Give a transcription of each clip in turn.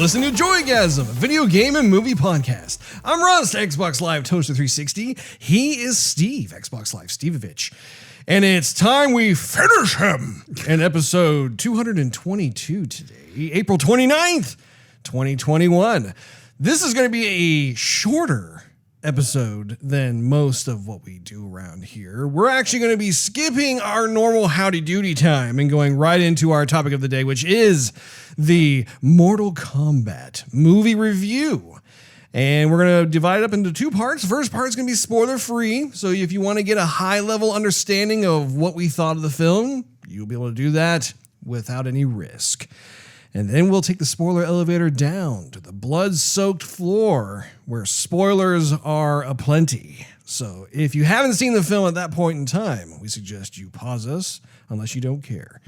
listening to Joygasm, a video game and movie podcast. I'm Russ, Xbox Live Toaster 360. He is Steve, Xbox Live Stevavitch. And it's time we finish him in episode 222 today, April 29th, 2021. This is going to be a shorter episode than most of what we do around here. We're actually going to be skipping our normal howdy doody time and going right into our topic of the day, which is the Mortal Kombat movie review. And we're going to divide it up into two parts. The first part is going to be spoiler free. So if you want to get a high level understanding of what we thought of the film, you'll be able to do that without any risk. And then we'll take the spoiler elevator down to the blood-soaked floor where spoilers are aplenty. So if you haven't seen the film at that point in time, we suggest you pause us unless you don't care.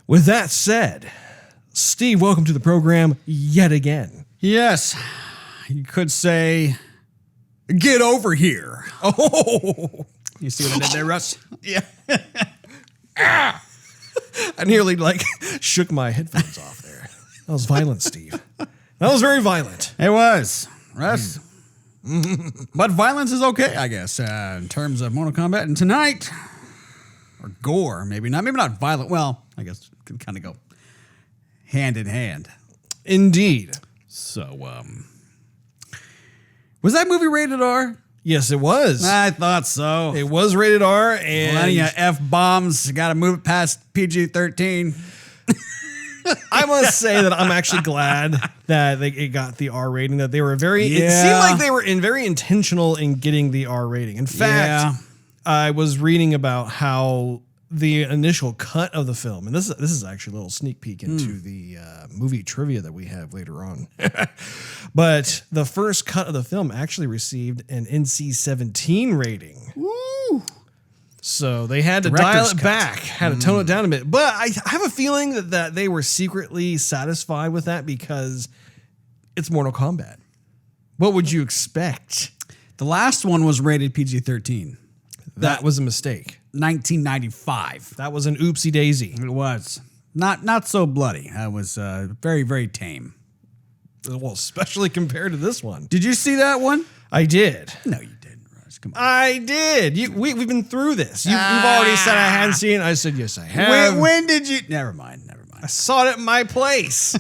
With that said, Steve, welcome to the program yet again. Yes, you could say, get over here. Oh, you see what I did there, Russ? Yeah. I nearly shook my headphones off there. That was violent, Steve. That was very violent. It was, Russ. But violence is okay, I guess, in terms of Mortal Kombat. And tonight, or gore, maybe not violent. Well, I guess it could kind of go hand in hand. Indeed. So, was that movie rated R? Yes, it was. I thought so. It was rated R, and plenty of F-bombs. Got to move it past PG-13. I must say that I'm actually glad that it got the R rating. That they were it seemed like they were very intentional in getting the R rating. In fact, I was reading about how the initial cut of the film, and this is actually a little sneak peek into the movie trivia that we have later on. But the first cut of the film actually received an NC-17 rating. Woo! So they had to dial it back, had to tone it down a bit. But I have a feeling that they were secretly satisfied with that because it's Mortal Kombat. What would you expect? The last one was rated PG-13. That was a mistake. 1995. That was an oopsie daisy. It was. Not so bloody. It was very, very tame. Well, especially compared to this one. Did you see that one? I did. No, you didn't, Russ. Come on. I did. We've been through this. You've already said I hadn't seen it. I said, yes, I have. When did you? Never mind. I saw it at my place.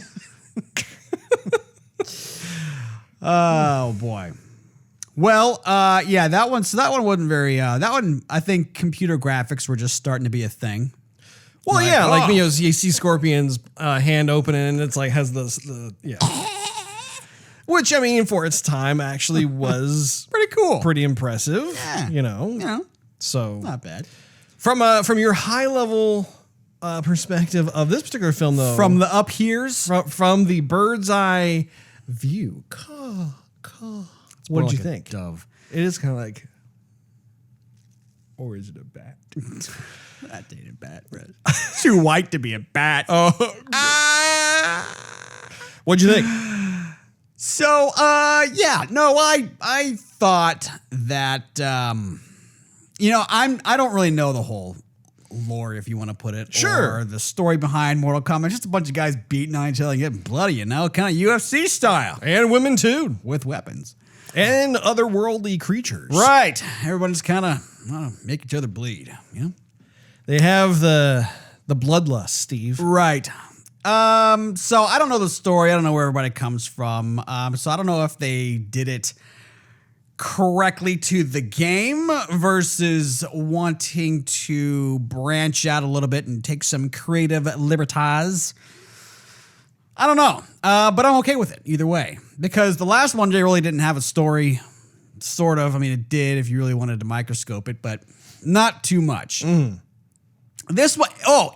Oh, boy. Well, yeah, that one wasn't very, that one, I think computer graphics were just starting to be a thing. Well, you see Scorpion's hand open and it's has the which, I mean, for its time actually was pretty cool, pretty impressive. Yeah. So not bad. From your high level perspective of this particular film, though, from the up here's, from the bird's eye view, what did you think? Dove. It is kind of like, or is it a bat? That ain't a bat, right? Too white to be a bat. What'd you think? So, I thought that, I don't really know the whole lore, if you want to put it. Sure. Or the story behind Mortal Kombat. Just a bunch of guys beating on each other and getting bloody, kind of UFC style. And women, too. With weapons. And otherworldly creatures. Right. Everyone's kind of make each other bleed, They have the bloodlust, Steve. Right. So I don't know the story. I don't know where everybody comes from. So I don't know if they did it correctly to the game versus wanting to branch out a little bit and take some creative liberties. I don't know. But I'm okay with it either way. Because the last one really didn't have a story. Sort of. I mean, it did if you really wanted to microscope it, but not too much. This one,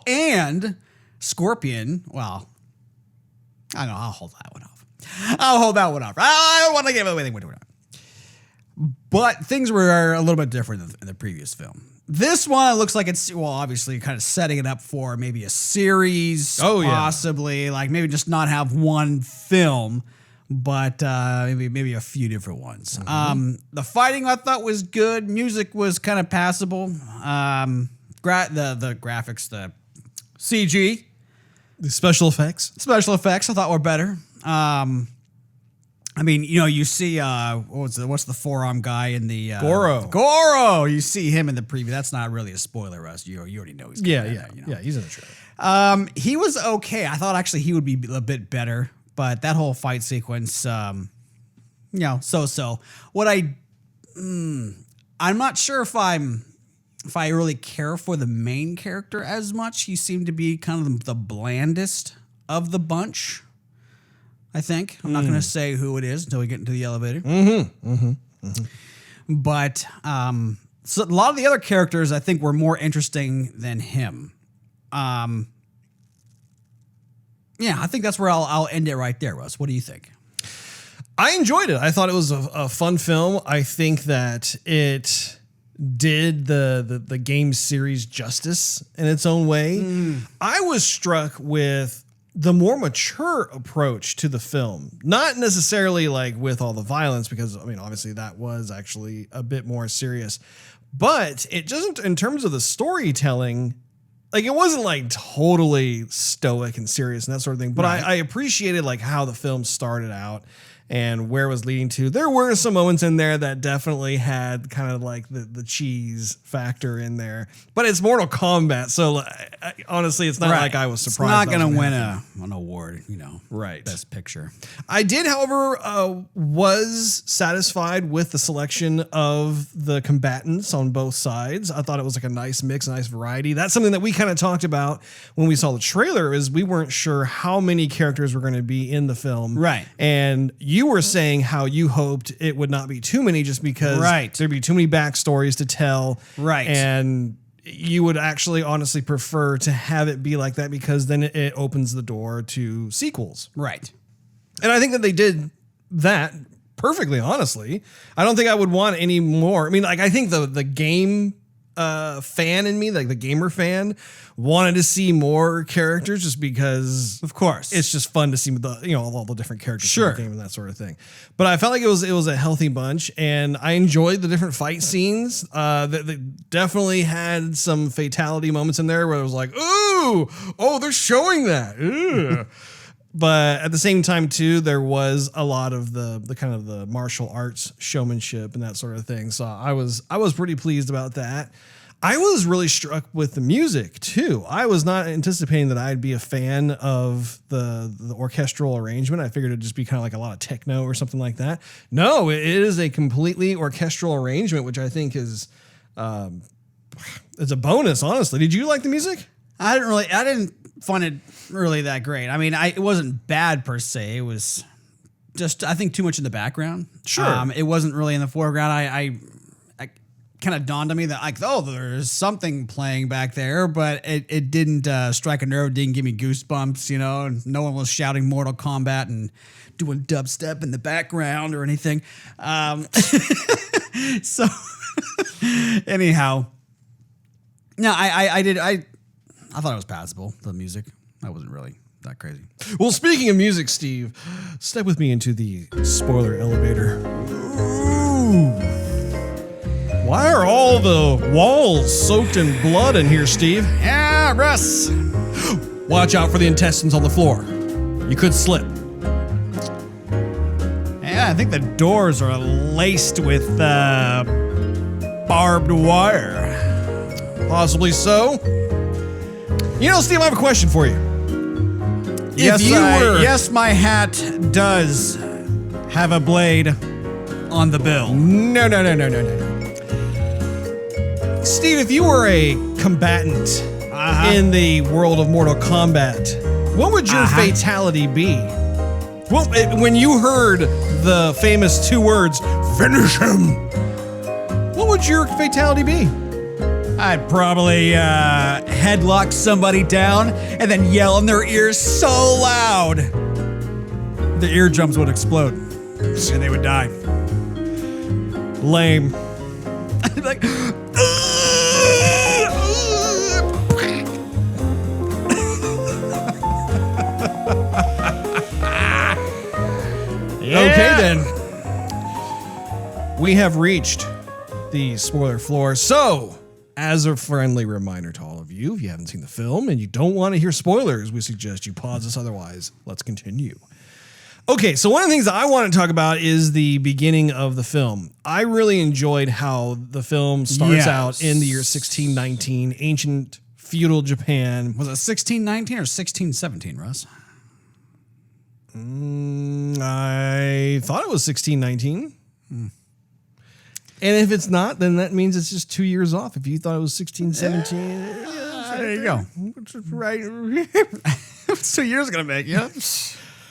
and Scorpion, well, I don't know, I'll hold that one off. I don't want to give away anything. But things were a little bit different in the previous film. This one, it looks like it's, obviously kind of setting it up for maybe a series, possibly, like maybe just not have one film, but maybe a few different ones. The fighting I thought was good. Music was kind of passable. The graphics, the CG, the special effects I thought were better. I mean, you know, you see what's the forearm guy in the Goro. Goro. You see him in the preview. That's not really a spoiler, Russ. You already know he's Yeah, coming yeah, out, you know? yeah. He's in the trailer. He was okay. I thought actually he would be a bit better, but that whole fight sequence, you know, so. What I'm not sure if I really care for the main character as much. He seemed to be kind of the blandest of the bunch. I think I'm not going to say who it is until we get into the elevator. But so a lot of the other characters I think were more interesting than him. Yeah, I think that's where I'll end it right there, Russ. What do you think? I enjoyed it. I thought it was a fun film. I think that it did the game series justice in its own way. I was struck with the more mature approach to the film, not necessarily like with all the violence, because I mean, obviously that was actually a bit more serious, but it just, in terms of the storytelling, like it wasn't like totally stoic and serious and that sort of thing, but right. I appreciated like how the film started out and where it was leading to. There were some moments in there that definitely had kind of like the cheese factor in there, but it's Mortal Kombat, so honestly, it's not like I was surprised. It's not going to win an award, you know. Right. Best Picture. I did, however, was satisfied with the selection of the combatants on both sides. I thought it was like a nice mix, a nice variety. That's something that we kind of talked about when we saw the trailer, is we weren't sure how many characters were going to be in the film. Right. And you were saying how you hoped it would not be too many, just because there'd be too many backstories to tell. Right. And you would actually honestly prefer to have it be like that, because then it opens the door to sequels. Right. And I think that they did that perfectly, honestly. I don't think I would want any more. I mean, like, I think the game fan in me, like the gamer fan, wanted to see more characters, just because, of course, it's just fun to see the, you know, all the different characters in the game and that sort of thing. But I felt like it was a healthy bunch, and I enjoyed the different fight scenes. They definitely had some fatality moments in there where it was like, ooh, oh, they're showing that. But at the same time, too, there was a lot of the kind of the martial arts showmanship and that sort of thing. So I was pretty pleased about that. I was really struck with the music, too. I was not anticipating that I'd be a fan of the orchestral arrangement. I figured it'd just be kind of like a lot of techno or something like that. No, it is a completely orchestral arrangement, which I think is it's a bonus, honestly. Did you like the music? I didn't find it really that great. I mean, it wasn't bad per se. It was just, I think, too much in the background. Sure. It wasn't really in the foreground. I kind of dawned on me that, like, oh, there's something playing back there, but it didn't strike a nerve, didn't give me goosebumps, you know, and no one was shouting Mortal Kombat and doing dubstep in the background or anything. So anyhow, no, I thought it was passable, the music. That wasn't really that crazy. Well, speaking of music, Steve, step with me into the spoiler elevator. Ooh. Why are all the walls soaked in blood in here, Steve? Yeah, Russ. Watch out for the intestines on the floor. You could slip. Yeah, I think the doors are laced with barbed wire. Possibly so. You know, Steve, I have a question for you. Yes, my hat does have a blade on the bill. No. Steve, if you were a combatant in the world of Mortal Kombat, what would your fatality be? Well, when you heard the famous two words, "Finish him," what would your fatality be? I'd probably headlock somebody down and then yell in their ears so loud the eardrums would explode and they would die. Lame. Like, Okay, then. We have reached the spoiler floor. So, as a friendly reminder to all of you, if you haven't seen the film and you don't want to hear spoilers, we suggest you pause us. Otherwise, let's continue. Okay, so one of the things that I want to talk about is the beginning of the film. I really enjoyed how the film starts out in the year 1619, ancient feudal Japan. Was it 1619 or 1617, Russ? I thought it was 1619. And if it's not, then that means it's just 2 years off. If you thought it was 1617, there you go. Right. It's 2 years going to make, yeah.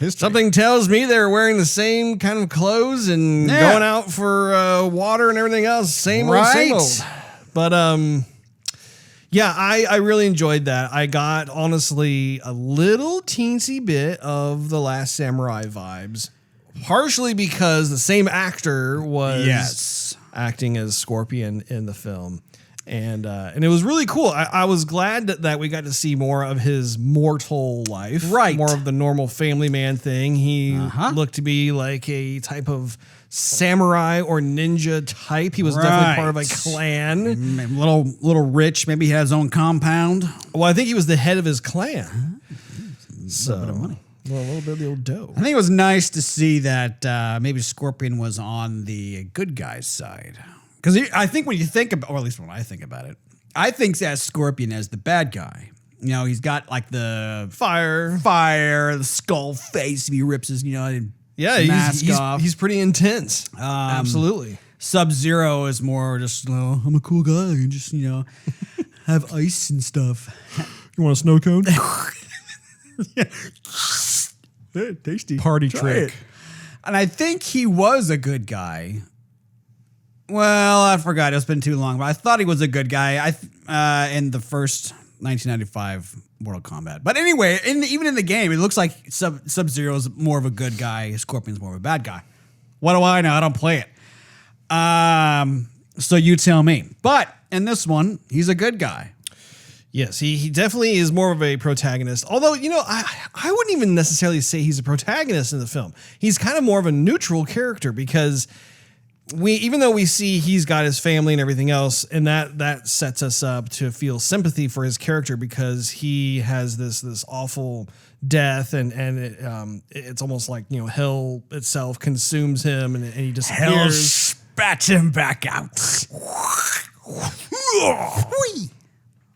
Something tells me they're wearing the same kind of clothes and going out for water and everything else. Same old, same old. But yeah, I really enjoyed that. I got, honestly, a little teensy bit of the Last Samurai vibes, partially because the same actor was acting as Scorpion in the film. And it was really cool. I was glad that we got to see more of his mortal life. Right. More of the normal family man thing. He looked to be like a type of samurai or ninja type. He was definitely part of a clan. Little rich. Maybe he had his own compound. Well, I think he was the head of his clan. So, a little bit of money. Well, a little bit of the old dough. I think it was nice to see that maybe Scorpion was on the good guy's side. Because I think when you think about, or at least when I think about it, I think as Scorpion as the bad guy. You know, he's got like the fire, the skull face. If he rips his, mask off. He's pretty intense. Absolutely. Sub-Zero is more just, I'm a cool guy. And just, have ice and stuff. You want a snow cone? Yeah. Hey, tasty. Party trick. And I think he was a good guy. Well, I forgot. It's been too long, but I thought he was a good guy. In the first 1995 Mortal Kombat. But anyway, even in the game, it looks like Sub-Zero is more of a good guy. Scorpion's more of a bad guy. What do I know? I don't play it. So you tell me. But in this one, he's a good guy. Yes, he definitely is more of a protagonist. Although, I wouldn't even necessarily say he's a protagonist in the film. He's kind of more of a neutral character because even though we see he's got his family and everything else, and that sets us up to feel sympathy for his character because he has this awful death and it's almost like hell itself consumes him and he disappears. Hell spats him back out.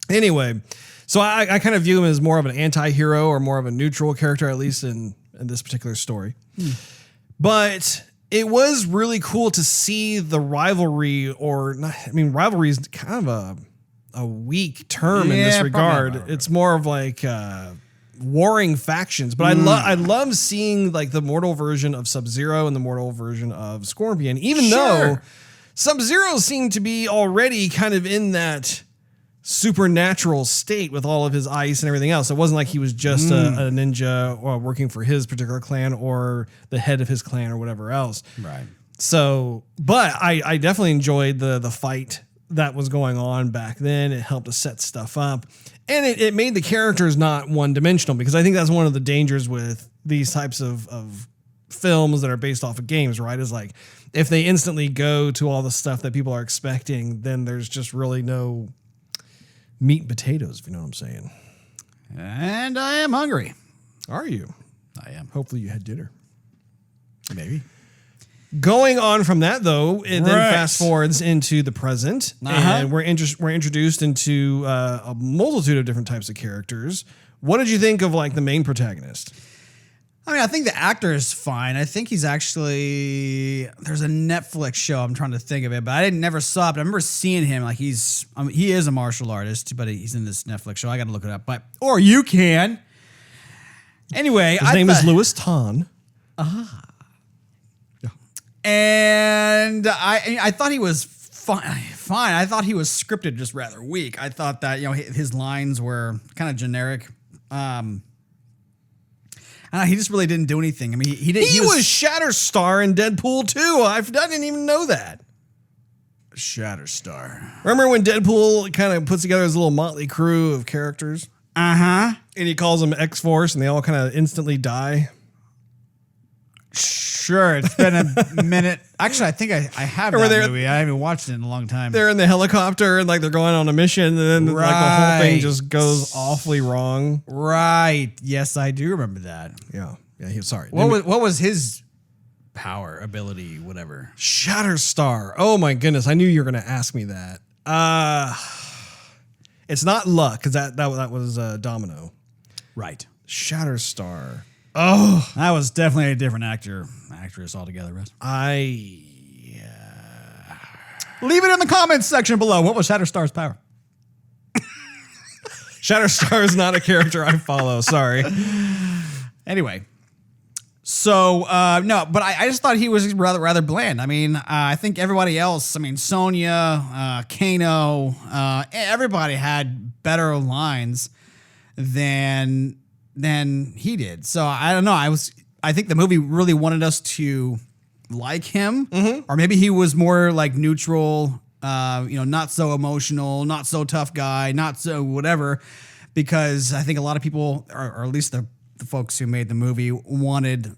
Anyway, so I kind of view him as more of an anti-hero or more of a neutral character, at least in this particular story. But it was really cool to see the rivalry, rivalry is kind of a weak term in this regard. It's more of like warring factions. But I love seeing like the mortal version of Sub-Zero and the mortal version of Scorpion, even though Sub-Zero seemed to be already kind of in that supernatural state with all of his ice and everything else. It wasn't like he was just a ninja or working for his particular clan or the head of his clan or whatever else. Right. So, but I definitely enjoyed the fight that was going on back then. It helped to set stuff up. And it made the characters not one-dimensional because I think that's one of the dangers with these types of films that are based off of games, right? Is like if they instantly go to all the stuff that people are expecting, then there's just really no meat and potatoes, if you know what I'm saying. And I am hungry. Are you? I am. Hopefully you had dinner. Maybe. Going on from that, though, it then fast forwards into the present, and we're introduced into a multitude of different types of characters. What did you think of like the main protagonist? I mean, I think the actor is fine. I think he's actually, there's a Netflix show, I'm trying to think of it, but I never saw it, but I remember seeing him, like he is a martial artist, but he's in this Netflix show. I got to look it up, or you can. Anyway. His name is Louis Tan. And I thought he was fine. I thought he was scripted just rather weak. I thought that, his lines were kind of generic. He just really didn't do anything. I mean, he was Shatterstar in Deadpool 2. I didn't even know that. Shatterstar. Remember when Deadpool kind of puts together his little motley crew of characters? And he calls them X-Force, and they all kind of instantly die? Sure, it's been a minute. Actually, I think I have that movie. I haven't watched it in a long time. They're in the helicopter and like they're going on a mission, and then like the whole thing just goes awfully wrong. Right. Yes, I do remember that. Yeah. Yeah, sorry. What was his power, ability, whatever? Shatterstar. Oh my goodness, I knew you were going to ask me that. It's not luck because that was Domino. Right. Shatterstar. Oh, that was definitely a different actress altogether. Russ. Leave it in the comments section below. What was Shatterstar's power? Shatterstar is not a character I follow. Sorry. Anyway. So, no, but I just thought he was rather bland. I mean, I think everybody else, Sonya, Kano, everybody had better lines than he did. So, I don't know. I think the movie really wanted us to like him, or maybe he was more like neutral, not so emotional, not so tough guy, not so whatever, because I think a lot of people, or at least the folks who made the movie, wanted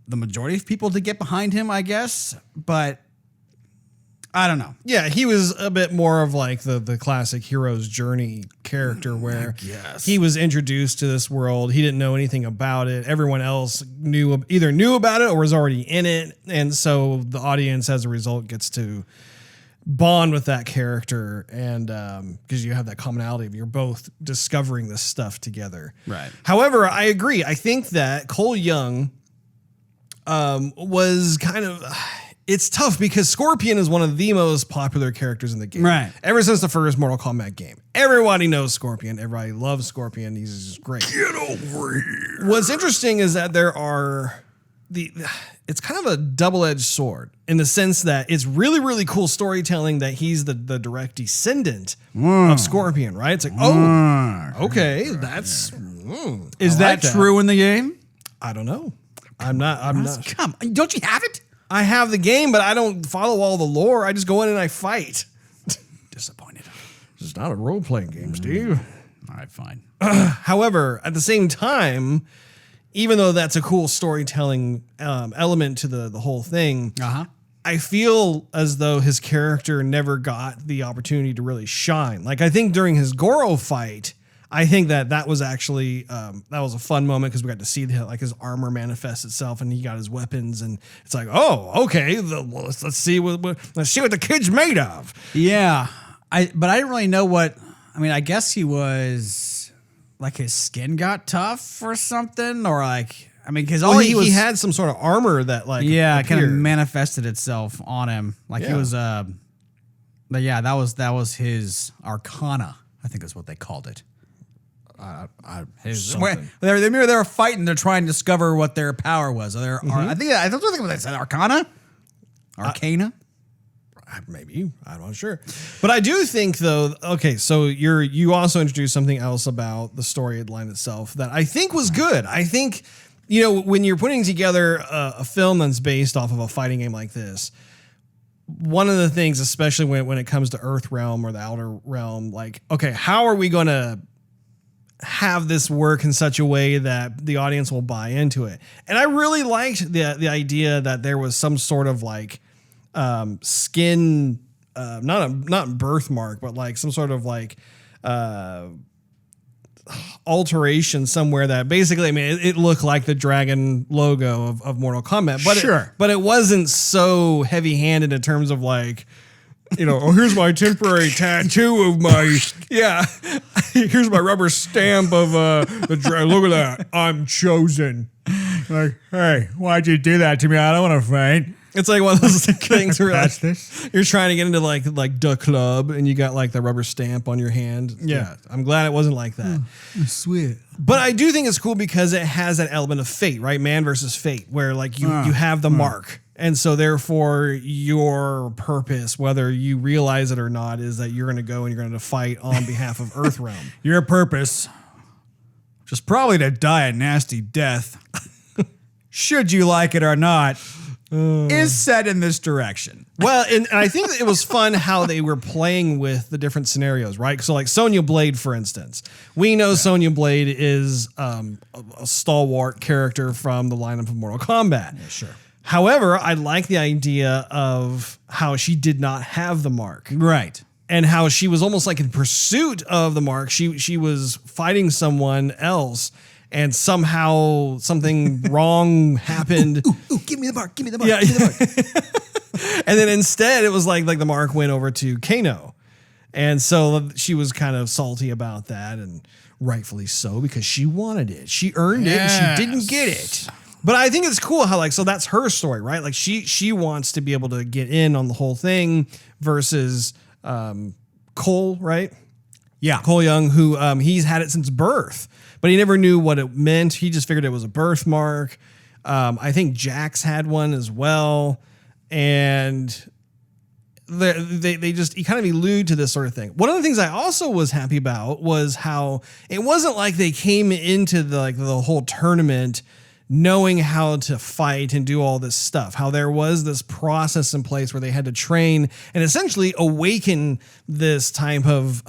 the majority of people to get behind him, I guess, but I don't know. Yeah, he was a bit more of like the classic hero's journey character where he was introduced to this world. He didn't know anything about it. Everyone else either knew about it or was already in it. And so the audience, as a result, gets to bond with that character, and because you have that commonality of you're both discovering this stuff together. Right. However, I agree. I think that Cole Young was kind of... It's tough because Scorpion is one of the most popular characters in the game. Right. Ever since the first Mortal Kombat game. Everybody knows Scorpion. Everybody loves Scorpion. He's just great. Get over here. What's interesting is that there are... It's kind of a double-edged sword in the sense that it's really, really cool storytelling that he's the direct descendant of Scorpion, right? It's like, okay, that's... Is that true in the game? I don't know. I'm not. Come on, don't you have it? I have the game, but I don't follow all the lore. I just go in and I fight. Disappointed. This is not a role-playing game, Steve. All right, fine. However, at the same time, even though that's a cool storytelling element to the whole thing, I feel as though his character never got the opportunity to really shine. Like, I think during his Goro fight, I think that was actually that was a fun moment because we got to see his armor manifest itself, and he got his weapons, and it's like, oh, okay, let's see what the kid's made of. Yeah, but I didn't really know what. I mean, I guess he was like his skin got tough or something, or like, I mean, because he had some sort of armor that kind of manifested itself on him, like he was but yeah, that was his Arcana, I think is what they called it. They were fighting. They're trying to discover what their power was. I don't think what they said. Arcana. Maybe, I'm not sure, but I do think though. Okay, so you also introduced something else about the storyline itself that I think was good. I think when you're putting together a film that's based off of a fighting game like this, one of the things, especially when it comes to Earth Realm or the Outer Realm, like, okay, how are we going to have this work in such a way that the audience will buy into it? And I really liked the idea that there was some sort of like skin, not birthmark, but like some sort of like alteration somewhere that basically, I mean, it looked like the dragon logo of Mortal Kombat, but it wasn't so heavy-handed in terms of like, oh, here's my temporary tattoo of my, here's my rubber stamp of the dragon. Look at that. I'm chosen. Like, hey, why'd you do that to me? I don't want to faint. It's like one of those things where like, you're trying to get into like the club and you got like the rubber stamp on your hand. Yeah. I'm glad it wasn't like that. Sweet. But I do think it's cool because it has that element of fate, right? Man versus fate, where like you have the mark. And so therefore your purpose, whether you realize it or not, is that you're going to go and you're going to fight on behalf of Earthrealm. Your purpose, which is probably to die a nasty death, should you like it or not, is set in this direction. Well, and I think it was fun how they were playing with the different scenarios, right? So like Sonya Blade, for instance. We know Sonya Blade is a stalwart character from the lineup of Mortal Kombat. Yeah, sure. However, I like the idea of how she did not have the mark. Right. And how she was almost like in pursuit of the mark. She was fighting someone else. and somehow something wrong happened. Ooh, give me the mark. Give me the mark. Yeah. Give me the mark. And then instead it was like the mark went over to Kano. And so she was kind of salty about that, and rightfully so, because she wanted it. She earned it and she didn't get it. But I think it's cool how so that's her story, right? Like she wants to be able to get in on the whole thing versus Cole, right? Yeah. Cole Young, who he's had it since birth, but he never knew what it meant. He just figured it was a birthmark. I think Jax had one as well. And they just kind of allude to this sort of thing. One of the things I also was happy about was how it wasn't like they came into the whole tournament knowing how to fight and do all this stuff, how there was this process in place where they had to train and essentially awaken this type of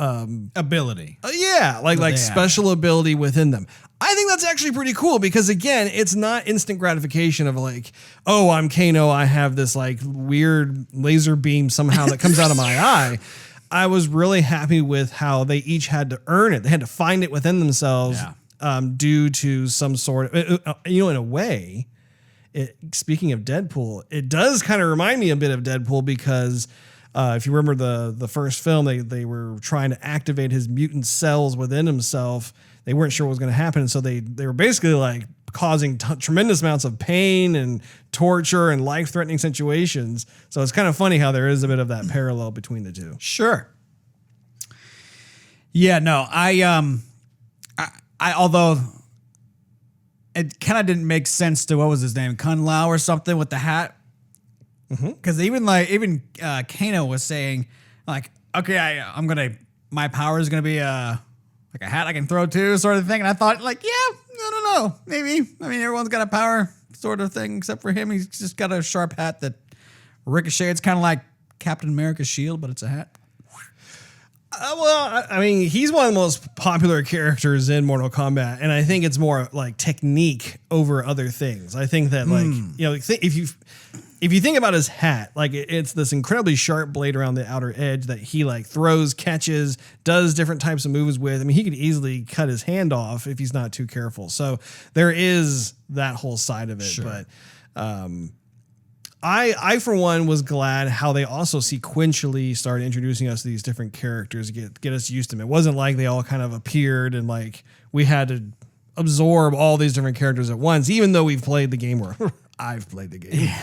ability. Like special ability within them. I think that's actually pretty cool because, again, it's not instant gratification of like, oh, I'm Kano, I have this like weird laser beam somehow that comes out of my eye. I was really happy with how they each had to earn it. They had to find it within themselves. Yeah. Due to some sort of, in a way, speaking of Deadpool, it does kind of remind me a bit of Deadpool because if you remember the first film, they were trying to activate his mutant cells within himself. They weren't sure what was going to happen. And so they were basically like causing tremendous amounts of pain and torture and life-threatening situations. So it's kind of funny how there is a bit of that parallel between the two. Sure. Yeah, no, I although it kind of didn't make sense to what was his name, Kun Lao or something with the hat, because even Kano was saying like, okay, my power is gonna be like a hat I can throw too, sort of thing, and I thought like, yeah, no, maybe. I mean, everyone's got a power sort of thing except for him. He's just got a sharp hat that ricochets, kind of like Captain America's shield, but it's a hat. Well, I mean, he's one of the most popular characters in Mortal Kombat, and I think it's more like technique over other things. I think that, if you think about his hat, like it's this incredibly sharp blade around the outer edge that he like throws, catches, does different types of moves with. I mean, he could easily cut his hand off if he's not too careful. So there is that whole side of it, sure. But I, for one, was glad how they also sequentially started introducing us to these different characters to get us used to them. It wasn't like they all kind of appeared and like we had to absorb all these different characters at once, even though we've played the game, or I've played the game. Yeah.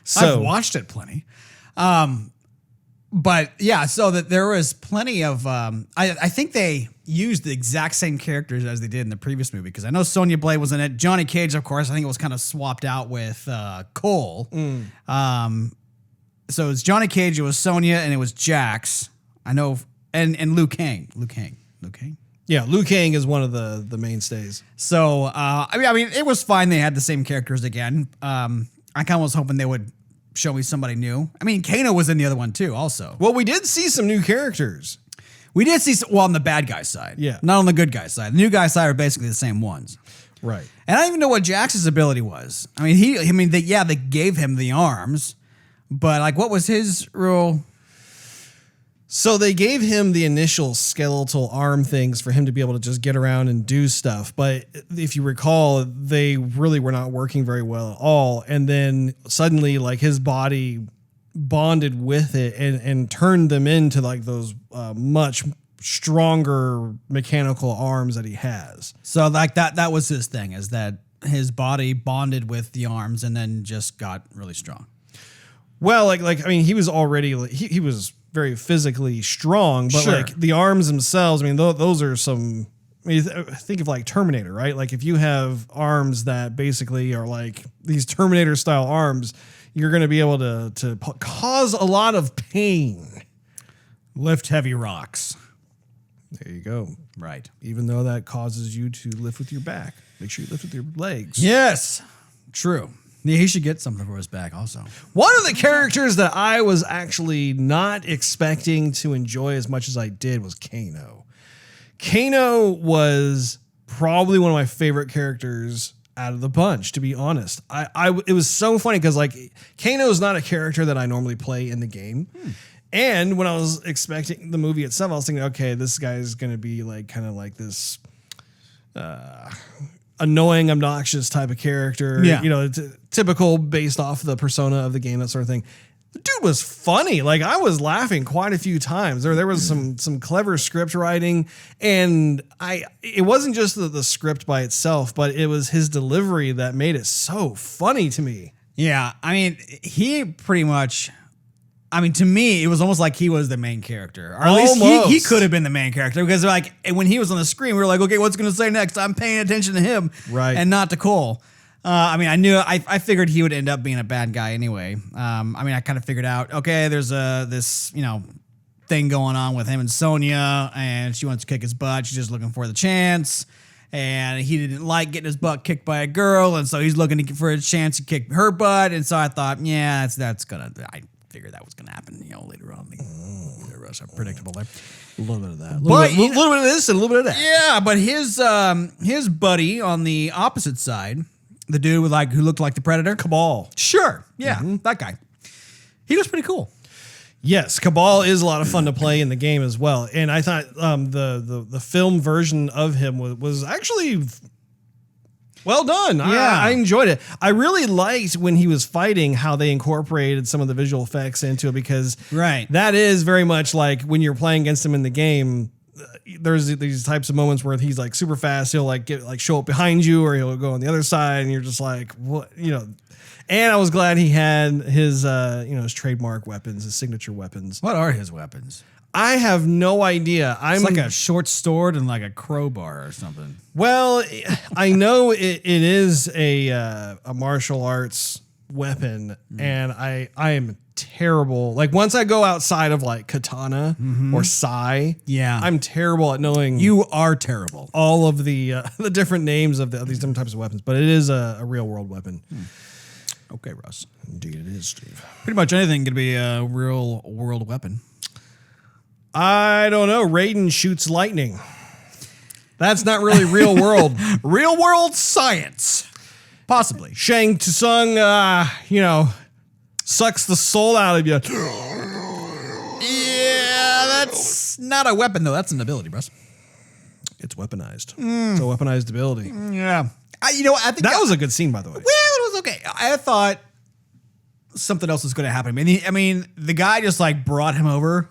So, I've watched it plenty. But yeah, so that there was plenty of, I think they used the exact same characters as they did in the previous movie, because I know Sonya Blade was in it. Johnny Cage, of course, I think it was kind of swapped out with Cole. So it was Johnny Cage, it was Sonya, and it was Jax. I know, and Liu Kang. Yeah, Liu Kang is one of the mainstays. So, I mean, it was fine. They had the same characters again. I kind of was hoping they would show me somebody new. I mean, Kano was in the other one too, also. Well, we did see some new characters. We did see, on the bad guy side. Yeah. Not on the good guy side. The new guy side are basically the same ones. Right. And I don't even know what Jax's ability was. I mean, they gave him the arms, but like, what was his real? So they gave him the initial skeletal arm things for him to be able to just get around and do stuff. But if you recall, they really were not working very well at all. And then suddenly, like, his body bonded with it and turned them into like those much stronger mechanical arms that he has. So like that was his thing, is that his body bonded with the arms and then just got really strong. Well, I mean, he was already, he was very physically strong, but sure. like the arms themselves, I mean, those are some, I mean, think of like Terminator, right? Like if you have arms that basically are like these Terminator style arms, you're going to be able to cause a lot of pain. Lift heavy rocks. There you go. Right. Even though that causes you to lift with your back. Make sure you lift with your legs. Yes. True. Yeah, he should get something for his back also. One of the characters that I was actually not expecting to enjoy as much as I did was Kano. Kano was probably one of my favorite characters out of the bunch, to be honest. It was so funny because like Kano is not a character that I normally play in the game. And when I was expecting the movie itself, I was thinking, okay, this guy is going to be like kind of like this annoying, obnoxious type of character. Yeah. You know, typical based off the persona of the game, that sort of thing. The dude was funny. Like, I was laughing quite a few times. There was some clever script writing, and it wasn't just the script by itself, but it was his delivery that made it so funny to me. Yeah, I mean, he pretty much. I mean, to me, it was almost like he was the main character, or at least he could have been the main character, because like when he was on the screen, we were like, okay, what's going to say next? I'm paying attention to him, right, and not to Cole. I mean, I figured he would end up being a bad guy anyway. I mean, I kind of figured out, okay, there's this thing going on with him and Sonya, and she wants to kick his butt. She's just looking for the chance, and he didn't like getting his butt kicked by a girl, and so he's looking for a chance to kick her butt. And so I thought, yeah, that's gonna. I figured that was gonna happen, later on. The rest are predictable there. A little bit of that, a little bit of this, and a little bit of that. Yeah, but his buddy on the opposite side, the dude with who looked like the Predator, Cabal. Sure, yeah, that guy. He was pretty cool. Yes, Cabal is a lot of fun to play in the game as well, and I thought the film version of him was actually well done. Yeah. I enjoyed it. I really liked when he was fighting how they incorporated some of the visual effects into it, because that is very much like when you're playing against him in the game. There's these types of moments where he's like super fast. He'll show up behind you, or he'll go on the other side, and you're just like, what, And I was glad he had his his trademark weapons, his signature weapons. What are his weapons? I have no idea. It's like a short sword and like a crowbar or something. Well, I know it is a martial arts weapon, and I am terrible. Like, once I go outside of like katana or sai, I'm terrible at knowing. You are terrible. All of the different names of these different types of weapons, but it is a real world weapon. Okay, Russ. Indeed, it is, Steve. Pretty much anything could be a real world weapon. I don't know. Raiden shoots lightning. That's not really real world. Real world science. Possibly. Shang Tsung, sucks the soul out of you. Yeah, that's not a weapon, though. That's an ability, Russ. It's weaponized. It's a weaponized ability. Yeah. I think that was a good scene, by the way. Well, it was okay. I thought something else was going to happen. I mean, the guy just brought him over,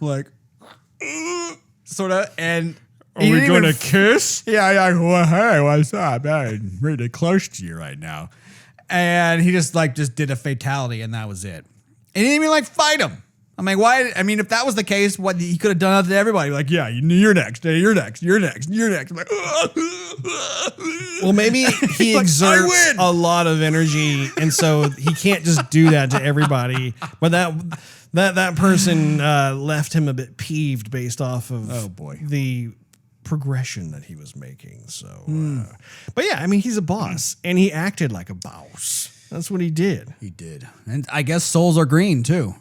sort of, and are we going to kiss? Yeah, well, hey, what's up? I'm really close to you right now. And he just did a fatality, and that was it. And he didn't even fight him. I'm like, why? I mean, if that was the case, what he could have done that to everybody. Yeah, you're next. Hey, you're next. You're next. You're next. I'm like, well, maybe he exerts a lot of energy, and so he can't just do that to everybody. But that person left him a bit peeved based off of the progression that he was making. So, but yeah, I mean, he's a boss, and he acted like a boss. That's what he did. He did, and I guess souls are green too.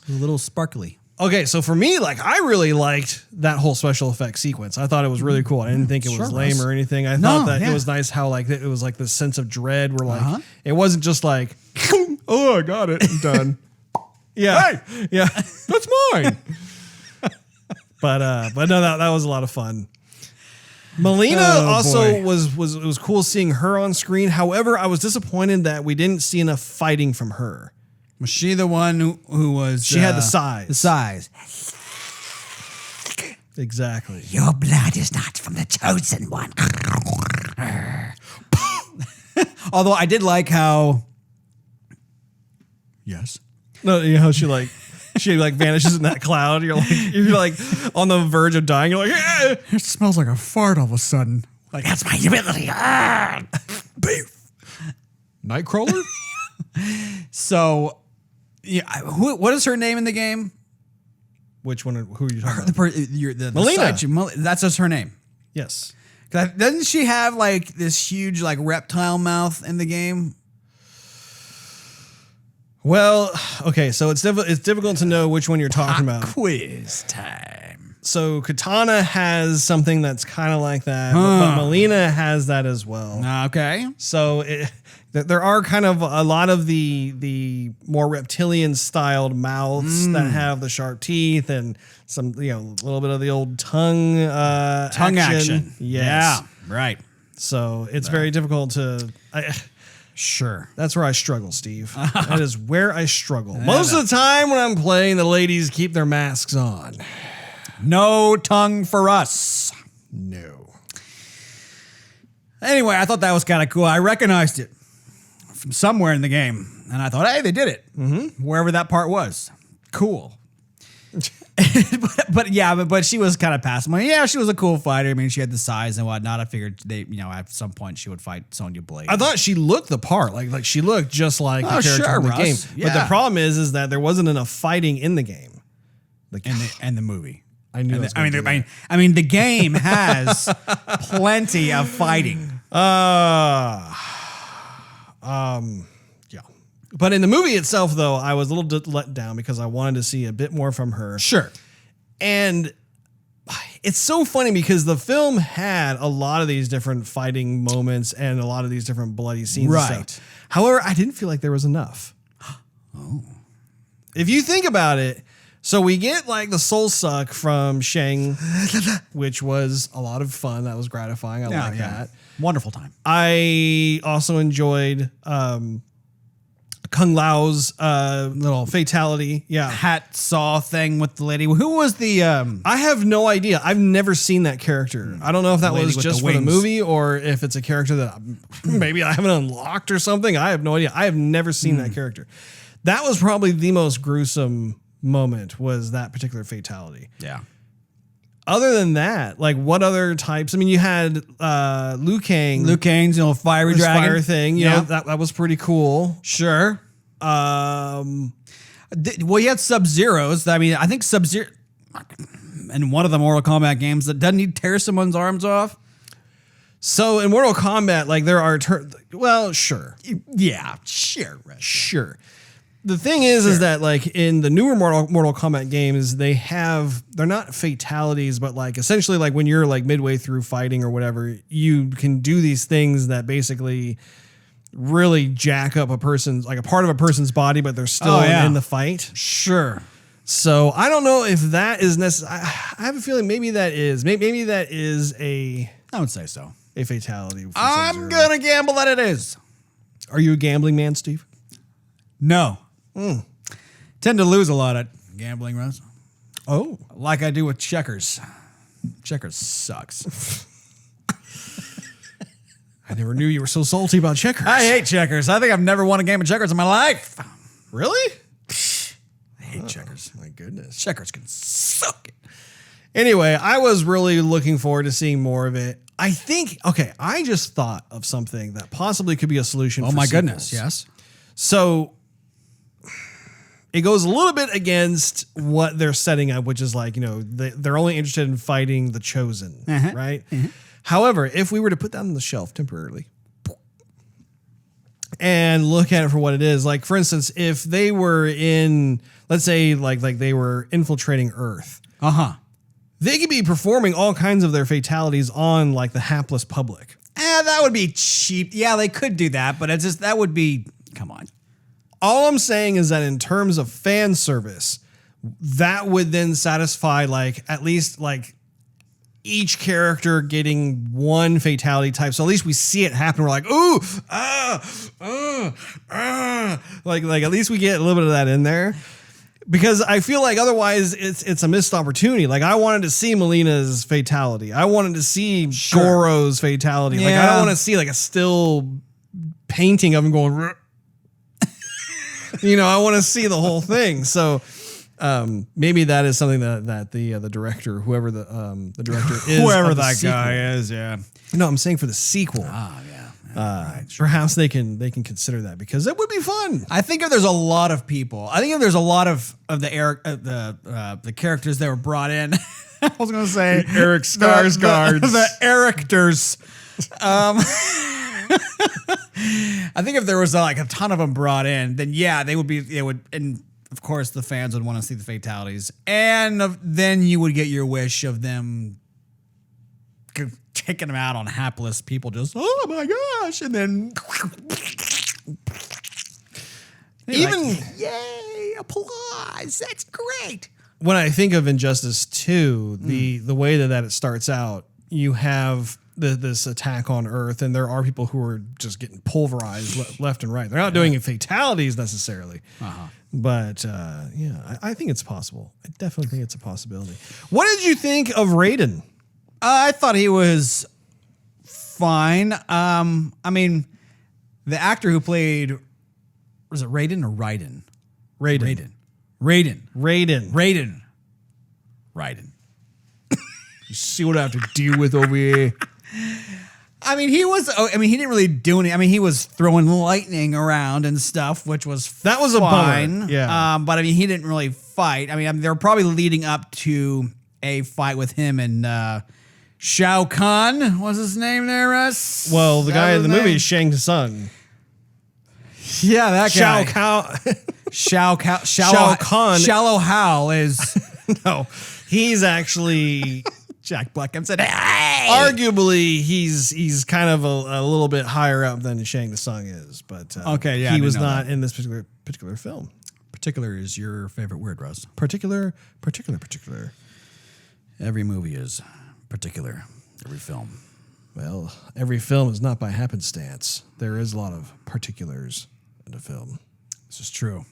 A little sparkly. Okay, so for me, I really liked that whole special effects sequence. I thought it was really cool. I didn't think it was lame or anything. I thought that it was nice how it was this sense of dread where it wasn't just oh, I got it, I'm done. Yeah, hey, yeah, that's mine. but no, that was a lot of fun. Melina also was cool seeing her on screen. However, I was disappointed that we didn't see enough fighting from her. Was she the one who was... She had the size. The size. Exactly. Your blood is not from the chosen one. Although I did like how... Yes? No, how she vanishes in that cloud. You're on the verge of dying. You're it smells like a fart all of a sudden. That's my ability. Beef. Nightcrawler? So... Yeah, what is her name in the game? Which one? Who are you talking about? The Melina. That's just her name. Yes. Doesn't she have this huge reptile mouth in the game? Well, okay, so it's difficult to know which one you're talking about. Quiz time. So Katana has something that's kind of like that, but Melina has that as well. Okay. So there are kind of a lot of the more reptilian styled mouths that have the sharp teeth and some a little bit of the old tongue action. Yes. Yeah, right. So it's very difficult to. Sure. That's where I struggle, Steve. That is where I struggle. Most of the time when I'm playing, the ladies keep their masks on. No tongue for us. No. Anyway, I thought that was kind of cool. I recognized it from somewhere in the game. And I thought, hey, they did it. Mm-hmm. Wherever that part was. Cool. but she was kind of passing. Yeah, she was a cool fighter. I mean, she had the size and whatnot. I figured at some point she would fight Sonya Blade. I thought she looked the part. Like she looked just like the character in the game. Yeah. But the problem is that there wasn't enough fighting in the game. And the movie. I knew. I mean, the game has plenty of fighting. Yeah. But in the movie itself, though, I was a little let down because I wanted to see a bit more from her. Sure. And it's so funny because the film had a lot of these different fighting moments and a lot of these different bloody scenes. Right. And stuff. However, I didn't feel like there was enough. Oh. If you think about it, so we get like the soul suck from Shang, which was a lot of fun. That was gratifying. I like that. Wonderful time. I also enjoyed Kung Lao's little fatality. Yeah. Hat saw thing with the lady. Who was the... I have no idea. I've never seen that character. I don't know if that was just for the movie or if it's a character that maybe I haven't unlocked or something. I have no idea. I have never seen that character. That was probably the most gruesome moment, was that particular fatality. Yeah. Other than that, like what other types? I mean, you had Liu Kang. Liu Kang's fiery dragon fire thing. You know, that was pretty cool. Sure. Well, you had Sub-Zero's. I mean, I think Sub-Zero in one of the Mortal Kombat games that doesn't he tear someone's arms off? So in Mortal Kombat, like there are well, sure. Yeah, sure. Right. Sure. The thing is that like in the newer Mortal Kombat games, they're not fatalities, but like essentially like when you're like midway through fighting or whatever, you can do these things that basically really jack up a part of a person's body, but they're still in the fight. Sure. So I don't know if that is necessary. I have a feeling maybe that is a. I would say so. A fatality. I'm gonna gamble that it is. Are you a gambling man, Steve? No. Tend to lose a lot at gambling, Russ. Oh. Like I do with checkers. Checkers sucks. I never knew you were so salty about checkers. I hate checkers. I think I've never won a game of checkers in my life. Really? I hate checkers. My goodness. Checkers can suck it. Anyway, I was really looking forward to seeing more of it. I just thought of something that possibly could be a solution for sequels. Goodness, yes. So it goes a little bit against what they're setting up, which is like, they're only interested in fighting the chosen, right? Mm-hmm. However, if we were to put that on the shelf temporarily and look at it for what it is, like for instance, if they were let's say like they were infiltrating Earth, they could be performing all kinds of their fatalities on like the hapless public. That would be cheap. Yeah, they could do that, but that would be, come on. All I'm saying is that in terms of fan service, that would then satisfy like at least like each character getting one fatality type. So at least we see it happen. We're like, ooh, like at least we get a little bit of that in there. Because I feel like otherwise it's a missed opportunity. Like I wanted to see Melina's fatality. I wanted to see Goro's fatality. Yeah. Like I don't want to see like a still painting of him going. I want to see the whole thing. So maybe that is something that the director, whoever the director is, whoever that guy is, yeah. No, I'm saying for the sequel. Right. Perhaps they can consider that because it would be fun. I think if there's a lot of people, there's a lot of the characters that were brought in. I was going to say Eric Skarsgård. The characters. I think if there was like a ton of them brought in, then yeah, they would, and of course the fans would want to see the fatalities, and then you would get your wish of them taking them out on hapless people. Just oh my gosh, and then yay, applause, that's great. When I think of Injustice 2, the way that it starts out, you have this attack on Earth, and there are people who are just getting pulverized left and right. They're not doing fatalities necessarily, but I think it's possible. I definitely think it's a possibility. What did you think of Raiden? I thought he was fine. I mean, the actor who played, was it Raiden or Raiden? Raiden. You see what I have to deal with over here? I mean, he didn't really do any. I mean, he was throwing lightning around and stuff, which was that was fine. A bummer. Yeah. But I mean, he didn't really fight. I mean, they were probably leading up to a fight with him and Shao Kahn. What's his name there, Russ? Well, the guy in the movie is Shang Tsung. Yeah, that guy. Shao Kahn. Shallow Hal is no, he's actually Jack Black. I'm saying, hey! Arguably, he's kind of a little bit higher up than Shang Tsung is, but okay, yeah, he was not in this particular film. Particular is your favorite word, Russ. Particular. Every movie is particular. Every film. Well, every film is not by happenstance. There is a lot of particulars in a film. This is true.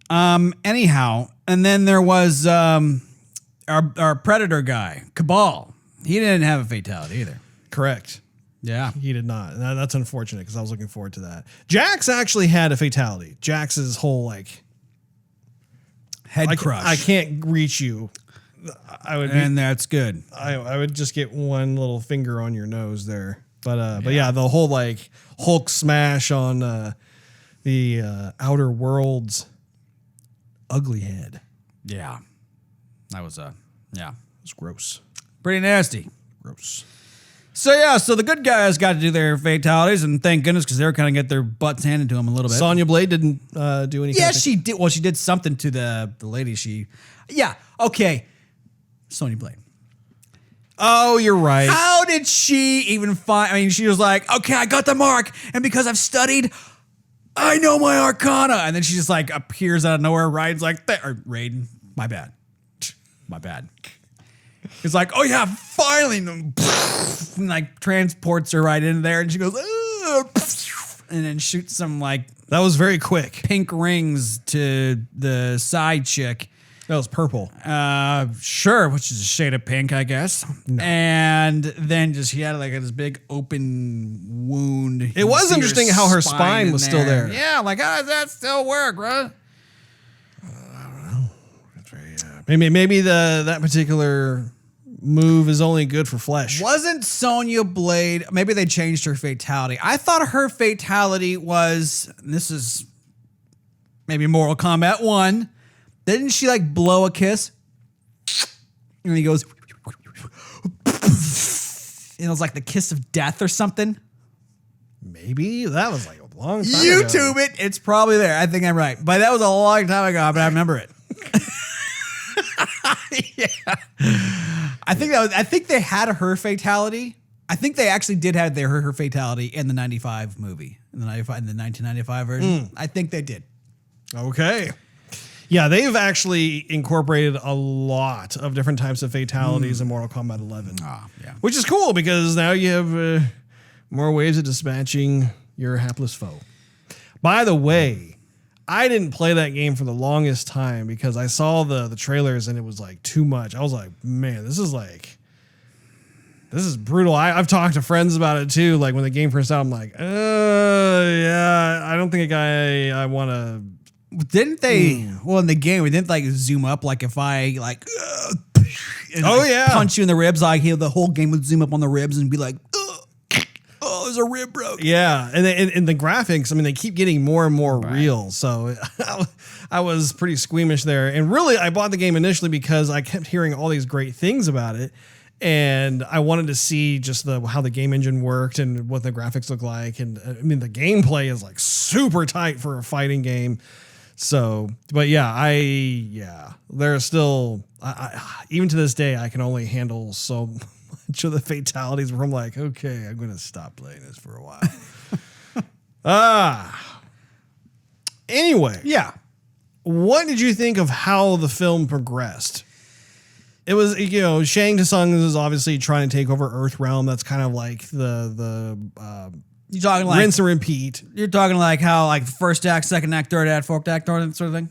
Anyhow, and then there was our Predator guy, Cabal. He didn't have a fatality either. Correct. Yeah. He did not. That's unfortunate because I was looking forward to that. Jax actually had a fatality. Jax's whole head crush. I can't reach you. And that's good. I would just get one little finger on your nose there. But yeah, the whole Hulk smash on the Outer Worlds ugly head. Yeah. That was it was gross. Pretty nasty. Gross. So the good guys got to do their fatalities, and thank goodness because they were kind of get their butts handed to them a little bit. Sonya Blade didn't do anything. Yeah, she did. Well, she did something to the lady. Okay. Sonya Blade. Oh, you're right. How did she even find? I mean, she was like, okay, I got the mark, and because I've studied, I know my arcana. And then she just appears out of nowhere. Raiden's Raiden, my bad. It's like, oh yeah, finally, and transports her right into there, and she goes, and then shoots some that was very quick. Pink rings to the side chick. That was purple. Sure, which is a shade of pink, I guess. No. And then she had this big open wound. It was interesting how her spine was still there. Yeah, how does that still work, bro? I don't know. That's very, maybe that particular move is only good for flesh. Wasn't Sonya Blade? Maybe they changed her fatality. I thought her fatality was. This is maybe Mortal Kombat 1. Didn't she blow a kiss? And he goes, and it was the kiss of death or something. Maybe that was a long time YouTube ago. it. It's probably there. I think I'm right. But that was a long time ago, but I remember it. Yeah. I think they had her fatality. I think they actually did have her fatality in the 95 movie. In the 1995 version. I think they did. Okay. Yeah, they've actually incorporated a lot of different types of fatalities in Mortal Kombat 11. Yeah. Which is cool because now you have more ways of dispatching your hapless foe. By the way, I didn't play that game for the longest time because I saw the trailers and it was too much. I was like, man, this is brutal. I've talked to friends about it too. When the game first out, I'm like, yeah, I don't think I want to. Didn't they? Well, in the game, we didn't zoom up. If I punch you in the ribs, the whole game would zoom up on the ribs and be like, oh, there's a rib broke. Yeah, and the graphics, they keep getting more and more real. So I was pretty squeamish there. And really, I bought the game initially because I kept hearing all these great things about it. And I wanted to see just how the game engine worked and what the graphics look like. And the gameplay is super tight for a fighting game. So, but there's still, even to this day, I can only handle so much of the fatalities where I'm like, okay, I'm going to stop playing this for a while. Anyway. Yeah. What did you think of how the film progressed? It was, Shang Tsung is obviously trying to take over Earthrealm. That's kind of like the You talking like rinse and repeat. You're talking like how like first act, second act, third act, fourth act, sort of thing.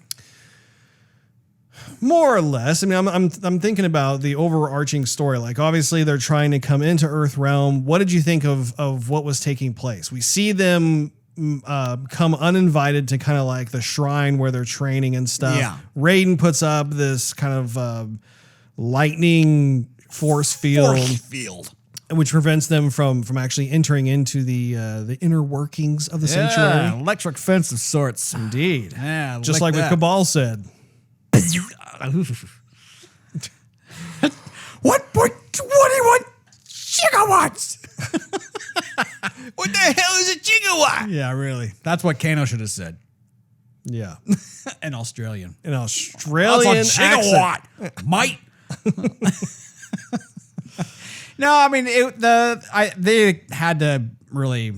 More or less. I mean, I'm thinking about the overarching story. Like, obviously, they're trying to come into Earthrealm. What did you think of what was taking place? We see them come uninvited to kind of like the shrine where they're training and stuff. Yeah. Raiden puts up this kind of lightning force field, which prevents them from actually entering into the inner workings of the sanctuary. Electric fence of sorts. Indeed. Yeah, just like what Cabal said. 1.21 gigawatts. What the hell is a gigawatt? Yeah, really. That's what Kano should have said. Yeah. An Australian. An Australian That's a gigawatt, mate. No, I mean they had to really.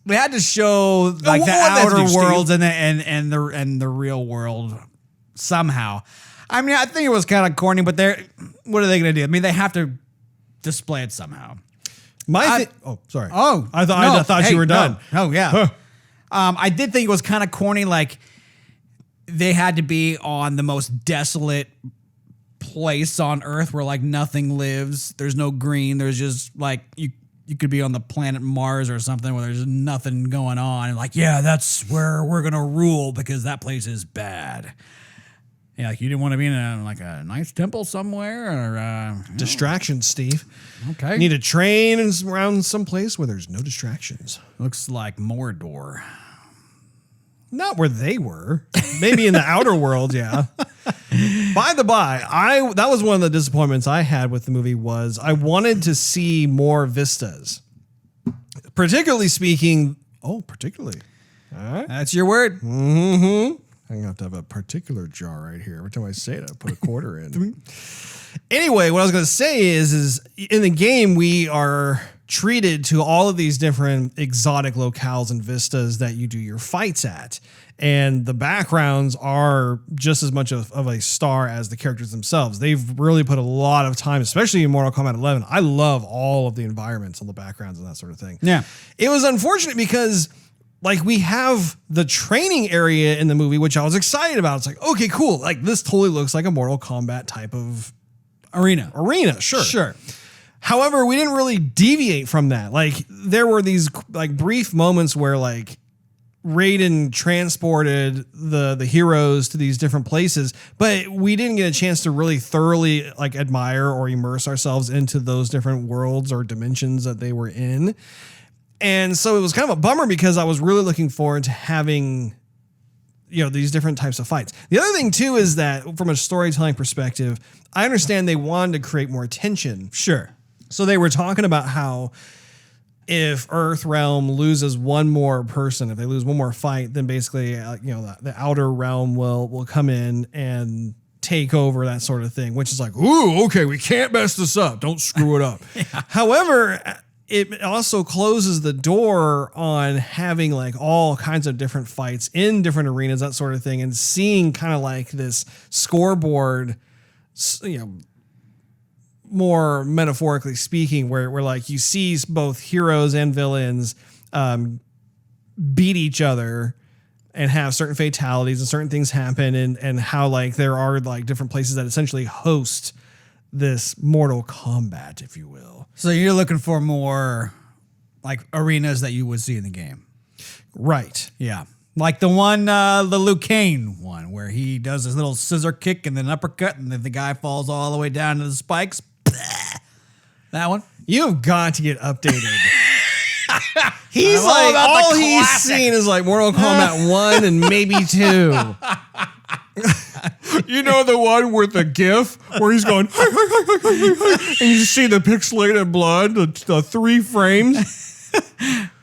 They had to show like the outer worlds and the real world somehow. I mean, I think it was kind of corny, but what are they going to do? I mean, they have to display it somehow. Sorry. Oh, I thought you were done. No. Oh, yeah. I did think it was kind of corny. Like they had to be on the most desolate place on Earth where like nothing lives. There's no green. There's just like you could be on the planet Mars or something where there's nothing going on. And like, yeah, that's where we're going to rule because that place is bad. Yeah, like you didn't want to be in a nice temple somewhere or distractions, Steve. Okay. You need to train around some place where there's no distractions. Looks like Mordor. Not where they were. Maybe in the outer world, yeah. By the by, that was one of the disappointments I had with the movie was I wanted to see more vistas. Particularly speaking, particularly. All right. That's your word. Mm-hmm. I'm going to have a particular jar right here. Every time I say it, I put a quarter in. Anyway, what I was going to say is in the game, we are treated to all of these different exotic locales and vistas that you do your fights at. And the backgrounds are just as much of a star as the characters themselves. They've really put a lot of time, especially in Mortal Kombat 11. I love all of the environments and the backgrounds and that sort of thing. Yeah. It was unfortunate because like we have the training area in the movie, which I was excited about. It's like, okay, cool. Like this totally looks like a Mortal Kombat type of arena. Sure. However, we didn't really deviate from that. Like there were these like brief moments where like Raiden transported the heroes to these different places, but we didn't get a chance to really thoroughly like admire or immerse ourselves into those different worlds or dimensions that they were in. And so it was kind of a bummer because I was really looking forward to having, these different types of fights. The other thing too is that from a storytelling perspective, I understand they wanted to create more tension. Sure. So they were talking about how if Earthrealm loses one more person, if they lose one more fight, then basically, the outer realm will come in and take over, that sort of thing, which is like, ooh, okay, we can't mess this up. Don't screw it up. Yeah. However, it also closes the door on having like all kinds of different fights in different arenas, that sort of thing, and seeing kind of like this scoreboard, more metaphorically speaking, where like you see both heroes and villains beat each other and have certain fatalities and certain things happen, and how like there are like different places that essentially host this Mortal Kombat, if you will. So you're looking for more like arenas that you would see in the game. Right. Yeah. Like the one, the Liu Kang one, where he does his little scissor kick and then uppercut, and then the guy falls all the way down to the spikes. That one? You've got to get updated. He's like, all he's seen is like Mortal Kombat 1 and maybe 2. You know the one with the GIF where he's going, and you just see the pixelated blood, the 3 frames.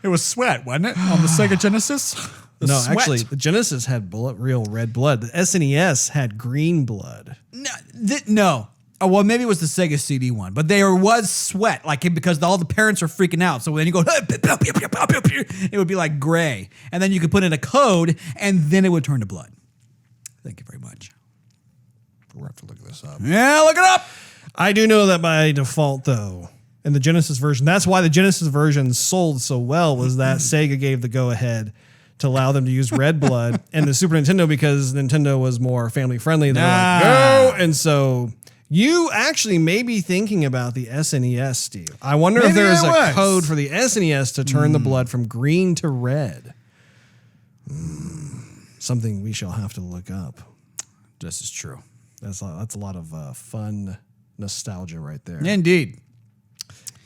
It was Sweat, wasn't it? On the Sega Genesis? No, actually, the Genesis had real red blood. The SNES had green blood. No. Oh, well, maybe it was the Sega CD one, but there was sweat, like because all the parents are freaking out. So when you go, it would be like gray, and then you could put in a code, and then it would turn to blood. Thank you very much. We'll have to look this up. Yeah, look it up. I do know that by default, though, in the Genesis version, that's why the Genesis version sold so well, was that Sega gave the go-ahead to allow them to use red blood, and the Super Nintendo, because Nintendo was more family-friendly, they were like, go! And so you actually may be thinking about the SNES, Steve. I wonder if there's a code for the SNES to turn the blood from green to red. Something we shall have to look up. This is true. That's a lot of fun nostalgia right there. Indeed.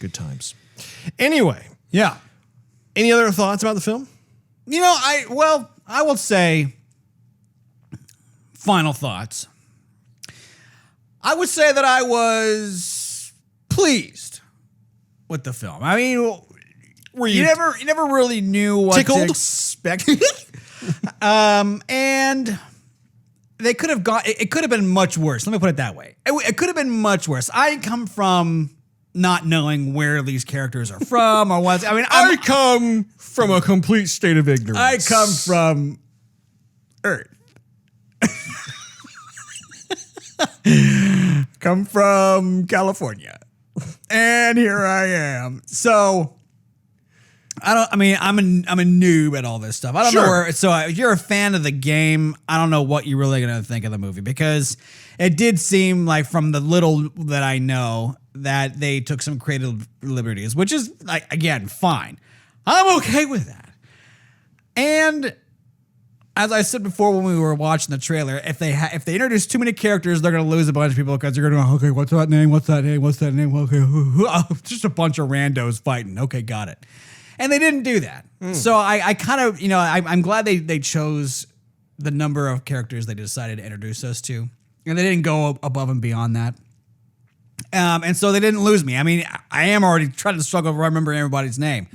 Good times. Anyway. Yeah. Any other thoughts about the film? You know, I will say final thoughts. I would say that I was pleased with the film. I mean, you never really knew what to expect. And they could have it could have been much worse. Let me put it that way. It could have been much worse. I come from not knowing where these characters are from or what. I mean, I come from a complete state of ignorance. I come from Earth. Come from California. And here I am. So I'm a noob at all this stuff. I don't know where. So if you're a fan of the game, I don't know what you're really going to think of the movie, because it did seem like, from the little that I know, that they took some creative liberties, which is, like, again, fine. I'm okay with that. And as I said before when we were watching the trailer, if they introduce too many characters, they're going to lose a bunch of people, because they're going to go, okay, what's that name? What's that name? What's that name? Okay, just a bunch of randos fighting. Okay, got it. And they didn't do that. So I kind of, I'm glad they chose the number of characters they decided to introduce us to. And they didn't go above and beyond that. And so they didn't lose me. I mean, I am already trying to struggle to remember everybody's name.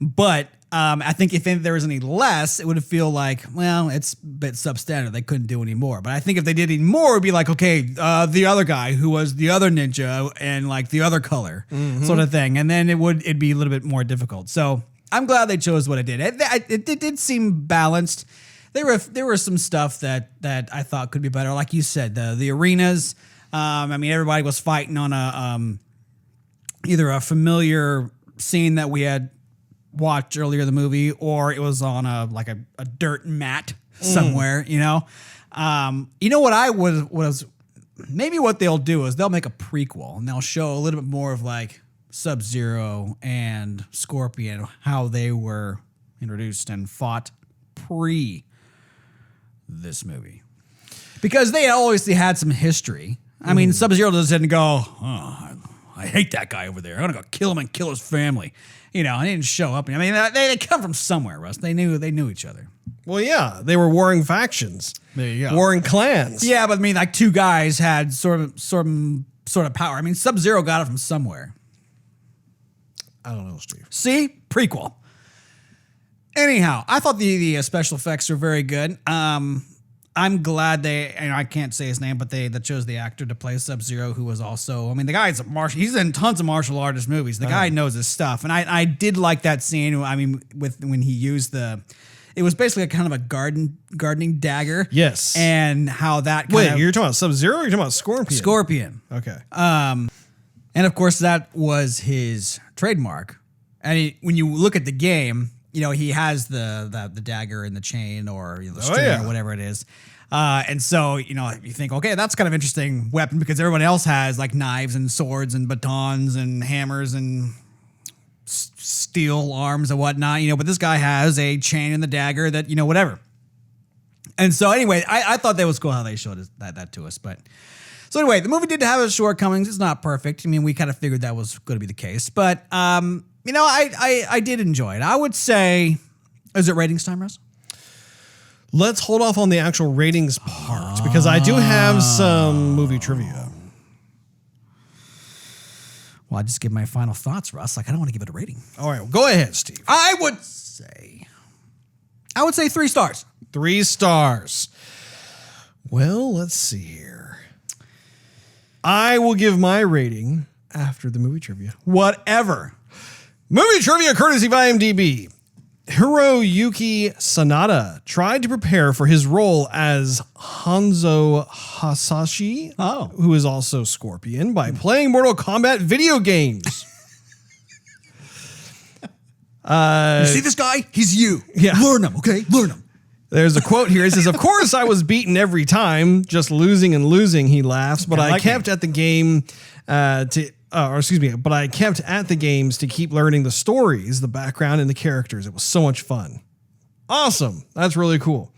But I think if there was any less, it would feel like, well, it's a bit substandard. They couldn't do any more. But I think if they did any more, it would be like, okay, the other guy who was the other ninja and like the other color sort of thing. And then it'd be a little bit more difficult. So I'm glad they chose what it did. It did seem balanced. There were some stuff that I thought could be better. Like you said, the arenas. I mean, everybody was fighting on either a familiar scene that we had watched earlier in the movie, or it was on a dirt mat somewhere. You know what I was maybe what they'll do is they'll make a prequel and they'll show a little bit more of like Sub-Zero and Scorpion, how they were introduced and fought pre this movie, because they obviously had some history. I mean, Sub-Zero doesn't go, oh, I hate that guy over there. I'm gonna go kill him and kill his family. They didn't show up. I mean, they come from somewhere, Russ. They knew each other. Well, yeah, they were warring factions. There you go. Warring clans. Yeah, but I mean, like, two guys had sort of power. I mean, Sub-Zero got it from somewhere. I don't know, Steve. See? Prequel. Anyhow, I thought the special effects were very good. I'm glad I can't say his name, but they chose the actor to play Sub-Zero, who was also, I mean, the guy's he's in tons of martial artist movies. The guy knows his stuff. And I did like that scene, I mean, when he used it was basically a kind of a gardening dagger. Yes. And how that you're talking about Sub-Zero or you're talking about Scorpion? Scorpion. Okay. And of course, that was his trademark. And when you look at the game, he has the dagger and the chain, or the string or whatever it is. And so, you think, okay, that's kind of interesting weapon, because everyone else has like knives and swords and batons and hammers and steel arms and whatnot, but this guy has a chain and the dagger that, whatever. And so anyway, I thought that was cool how they showed that to us. But so anyway, the movie did have its shortcomings. It's not perfect. I mean, we kind of figured that was going to be the case, but, I did enjoy it. I would say, is it ratings time, Russ? Let's hold off on the actual ratings part, because I do have some movie trivia. Well, I just give my final thoughts, Russ. Like, I don't want to give it a rating. All right, well, go ahead, Steve. I would say 3 stars. 3 stars. Well, let's see here. I will give my rating after the movie trivia. Whatever. Movie trivia courtesy of IMDb. Hiroyuki Sanada tried to prepare for his role as Hanzo Hasashi, who is also Scorpion, by playing Mortal Kombat video games. You see this guy? He's you. Yeah. Learn him, okay? Learn him. There's a quote here. It says, "Of course I was beaten every time, just losing and losing," he laughs, "but I kept at the game but I kept at the games to keep learning the stories, the background, and the characters. It was so much fun." Awesome. That's really cool.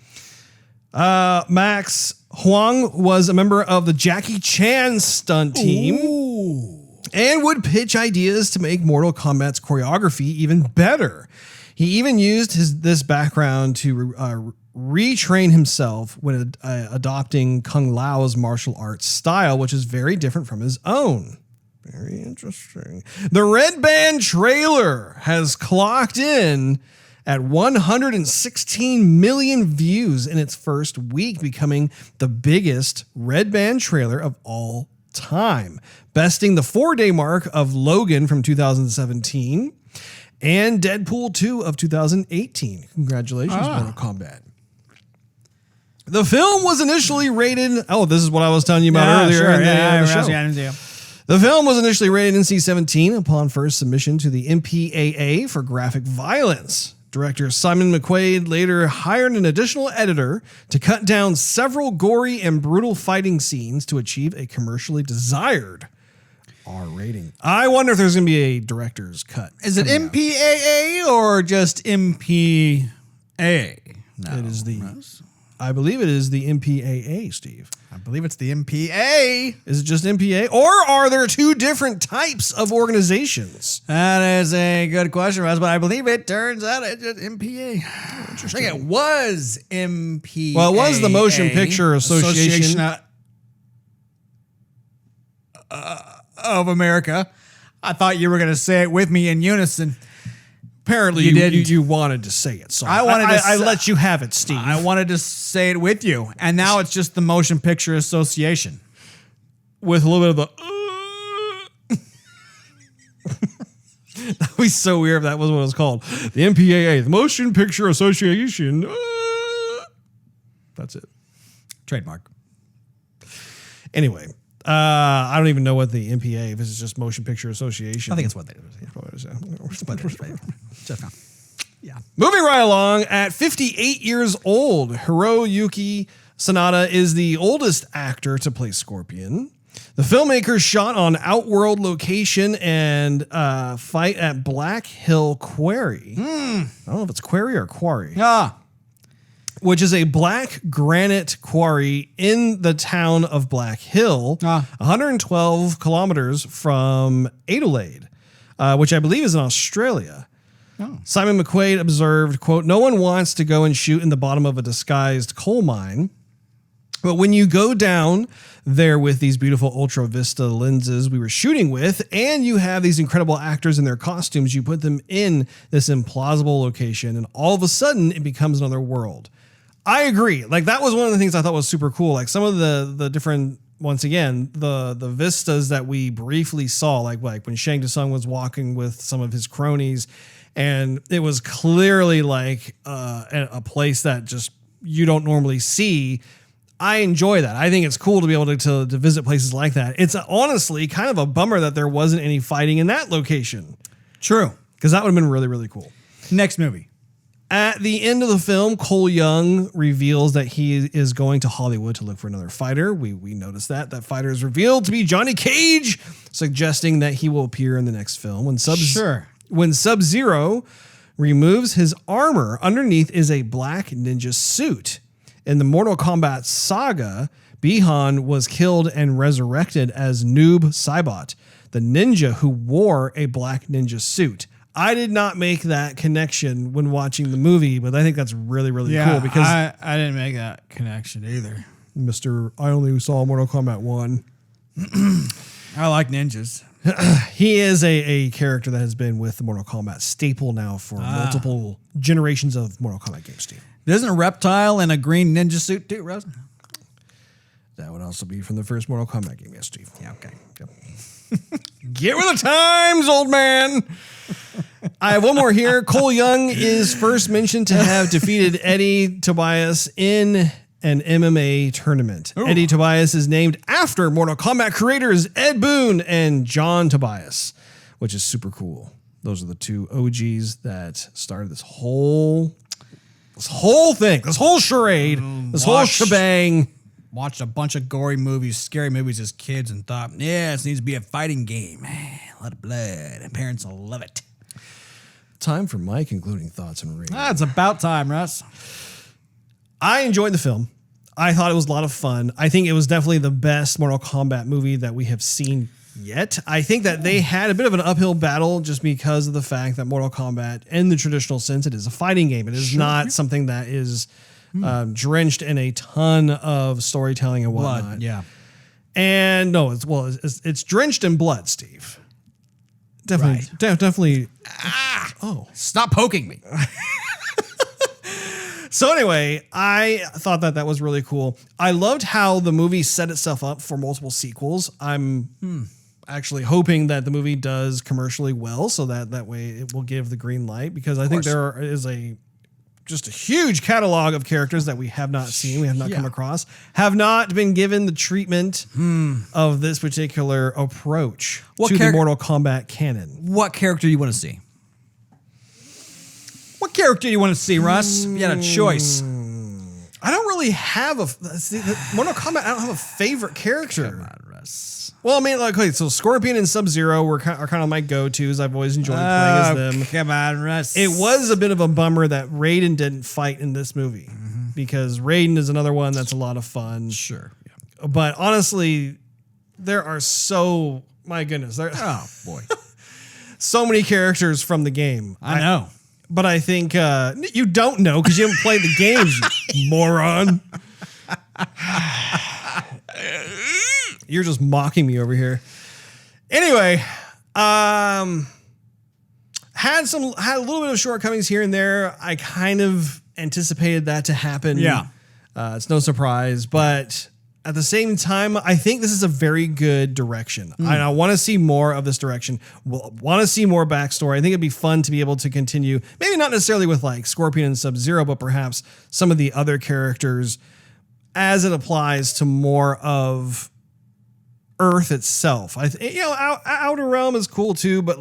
Max Huang was a member of the Jackie Chan stunt team. Ooh. And would pitch ideas to make Mortal Kombat's choreography even better. He even used this background to retrain himself when adopting Kung Lao's martial arts style, which is very different from his own. Very interesting. The Red Band trailer has clocked in at 116 million views in its first week, becoming the biggest Red Band trailer of all time, besting the 4-day mark of Logan from 2017 and Deadpool 2 of 2018. Congratulations, Mortal Kombat. The film was initially rated... Oh, this is what I was telling you about earlier. Sure. In the show. The film was initially rated NC-17 upon first submission to the MPAA for graphic violence. Director Simon McQuaid later hired an additional editor to cut down several gory and brutal fighting scenes to achieve a commercially desired R rating. I wonder if there's going to be a director's cut. Is it MPAA or just MPA? No. It is the... I believe it is the MPAA, Steve. I believe it's the MPA. Is it just MPA? Or are there two different types of organizations? That is a good question, Russ, but I believe it turns out it's just MPA. Interesting. It was MPA. Well, it was the Motion Picture Association of America. I thought you were going to say it with me in unison. Apparently, you wanted to say it, so I let you have it, Steve. I wanted to say it with you, and now it's just the Motion Picture Association with a little bit of the. That would be so weird if that was what it was called. The MPAA, the Motion Picture Association. That's it. Trademark. Anyway. I don't even know what the MPA, if it's just Motion Picture Association. I think it's what they do. Yeah. Moving right along, at 58 years old, Hiroyuki Sanada is the oldest actor to play Scorpion. The filmmakers shot on Outworld location and fight at Black Hill Quarry. I don't know if it's Quarry or Quarry. Which is a black granite quarry in the town of Black Hill, 112 kilometers from Adelaide, which I believe is in Australia. Simon McQuaid observed, quote, "No one wants to go and shoot in the bottom of a disguised coal mine. But when you go down there with these beautiful Ultra Vista lenses we were shooting with, and you have these incredible actors in their costumes, you put them in this implausible location, and all of a sudden it becomes another world." I agree. Like, that was one of the things I thought was super cool. Like, some of the different, once again, the vistas that we briefly saw, like when Shang Tsung was walking with some of his cronies, and it was clearly like a place that just you don't normally see. I enjoy that. I think it's cool to be able to visit places like that. It's honestly kind of a bummer that there wasn't any fighting in that location. True. Because that would have been really, really cool. Next movie. At the end of the film, Cole Young reveals that he is going to Hollywood to look for another fighter. We noticed that. That fighter is revealed to be Johnny Cage, suggesting that he will appear in the next film. When Sub-Zero removes his armor, underneath is a black ninja suit. In the Mortal Kombat saga, Bihan was killed and resurrected as Noob Saibot, the ninja who wore a black ninja suit. I did not make that connection when watching the movie, but I think that's really, really cool because I didn't make that connection either. I only saw Mortal Kombat 1. I like ninjas. He is a character that has been with the Mortal Kombat staple now for multiple generations of Mortal Kombat games, Steve. Isn't a reptile in a green ninja suit too, Russ? That would also be from the first Mortal Kombat game, yes, Steve. Yeah, okay. Yep. Get with the times, old man. I have one more here. Cole Young is first mentioned to have defeated Eddie Tobias in an MMA tournament. Ooh. Eddie Tobias is named after Mortal Kombat creators Ed Boon and John Tobias, which is super cool. Those are the two OGs that started this whole thing, this whole charade, this whole shebang. Watched a bunch of gory movies, scary movies as kids, and thought, yeah, this needs to be a fighting game. A lot of blood, and parents will love it. Time for my concluding thoughts and rating. It's about time, Russ. I enjoyed the film. I thought it was a lot of fun. I think it was definitely the best Mortal Kombat movie that we have seen yet. I think that they had a bit of an uphill battle just because of the fact that Mortal Kombat, in the traditional sense, it is a fighting game. It is not something that is drenched in a ton of storytelling and whatnot. Blood, yeah. And no, it's drenched in blood, Steve. Definitely, definitely. Stop poking me. So anyway, I thought that was really cool. I loved how the movie set itself up for multiple sequels. I'm actually hoping that the movie does commercially well, so that way it will give the green light, because I think there is just a huge catalog of characters that we have not seen, we have not come across, have not been given the treatment of this particular approach to the Mortal Kombat canon. What character do you want to see? What character do you want to see, Russ? You had a choice. I don't really have Mortal Kombat, I don't have a favorite character. Come on, Russ. Well, I mean, okay, so Scorpion and Sub-Zero are kind of my go-tos. I've always enjoyed playing as them. Come on, Russ. It was a bit of a bummer that Raiden didn't fight in this movie, because Raiden is another one that's a lot of fun. Sure. Yeah. But honestly, there are my goodness. Oh, boy. So many characters from the game. I know. But I think you don't know because you haven't played the games, you moron. You're just mocking me over here. Anyway, had a little bit of shortcomings here and there. I kind of anticipated that to happen. Yeah. It's no surprise, but at the same time, I think this is a very good direction. I want to see more of this direction. Want to see more backstory. I think it'd be fun to be able to continue, maybe not necessarily with like Scorpion and Sub-Zero, but perhaps some of the other characters as it applies to more of Earth itself. Outer Realm is cool too, but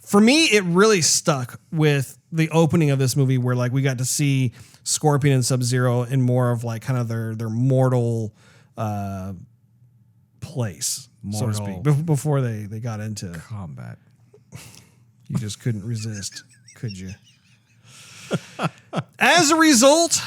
for me, it really stuck with the opening of this movie where like we got to see Scorpion and Sub-Zero in more of like kind of their mortal place, so to speak, before they got into combat. You just couldn't resist, could you? As a result,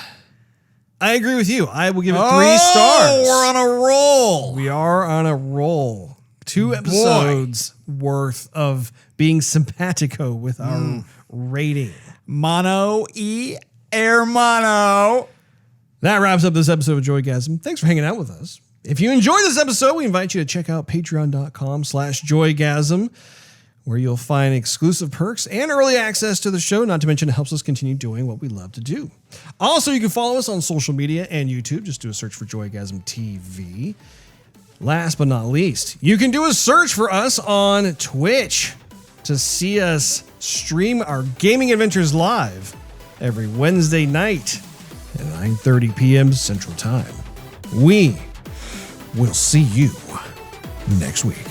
I agree with you. I will give it 3 stars. We're on a roll. We are on a roll. 2 episodes worth of being simpatico with our rating. Mono e hermano. That wraps up this episode of Joygasm. Thanks for hanging out with us. If you enjoyed this episode, we invite you to check out patreon.com/Joygasm, where you'll find exclusive perks and early access to the show, not to mention it helps us continue doing what we love to do. Also, you can follow us on social media and YouTube. Just do a search for Joygasm TV. Last but not least, you can do a search for us on Twitch to see us stream our gaming adventures live every Wednesday night at 9:30 p.m. Central Time. We will see you next week.